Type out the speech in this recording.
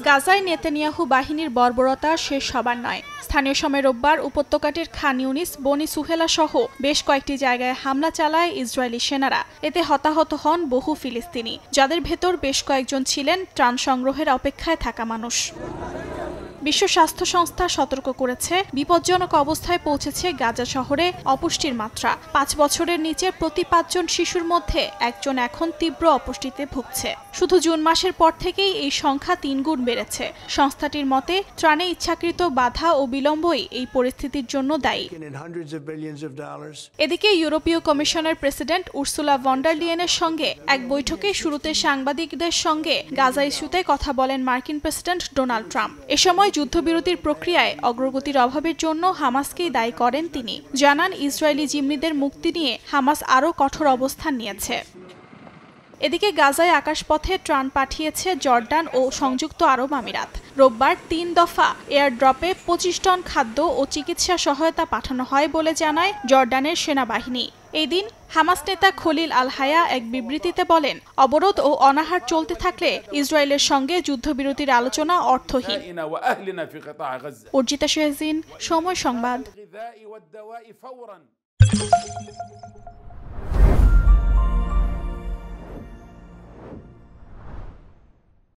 গাজায় নেতানিয়াহু বাহিনীর বর্বরতা শেষ হবার নয়। স্থানীয় সময় রোববার উপত্যকাটির খান ইউনিস, বনি সুহেলা সহ বেশ কয়েকটি জায়গায় হামলা চালায় ইসরায়েলি সেনারা। এতে হতাহত হন বহু ফিলিস্তিনি, যাদের ভেতর বেশ কয়েকজন ছিলেন ত্রাণ সংগ্রহের অপেক্ষায় থাকা মানুষ। বিশ্ব স্বাস্থ্য সংস্থা সতর্ক করেছে, বিপজ্জনক অবস্থায় পৌঁছেছে গাজা শহরে অপুষ্টির মাত্রা। 5 বছরের নিচে প্রতি 5 জন শিশুর মধ্যে একজন এখন তীব্র অপুষ্টিতে ভুগছে। শুধু জুন মাসের পর থেকেই এই সংখ্যা 3 গুণ বেড়েছে। সংস্থাটির মতে, ত্রাণে ইচ্ছাকৃত বাধা ও বিলম্বই এই পরিস্থিতির জন্য দায়ী। এদিকে ইউরোপীয় কমিশনের প্রেসিডেন্ট উর্সুলা ভন ডার লিয়েনের সঙ্গে এক বৈঠকে শুরুতে সাংবাদিকদের সঙ্গে গাজা ইস্যুতে কথা বলেন মার্কিন প্রেসিডেন্ট ডোনাল্ড ট্রাম্প। এ সময় যুদ্ধবিরতির প্রক্রিয়ায় অগ্রগতির অভাবের জন্য হামাসকেই দায়ী করেন তিনি। জানান, ইসরায়েলি জিম্মিদের মুক্তি নিয়ে হামাস আরও কঠোর অবস্থান নিয়েছে। এদিকে গাজায় আকাশপথে ত্রাণ পাঠিয়েছে জর্ডান ও সংযুক্ত আরব আমিরাত। রোববার 3 দফা এয়ারড্রপে 25 টন খাদ্য ও চিকিৎসা সহায়তা পাঠানো হয় বলে জানায় জর্ডানের সেনাবাহিনী। এই দিন হামাস নেতা খলিল আল হায়া এক বিবৃতিতে বলেন, অবরোধ ও অনাহার চলতে থাকলে ইসরায়েলের সঙ্গে যুদ্ধবিরতির আলোচনা অর্থহীন। অর্জিতা শেহজিন, সময় সংবাদ।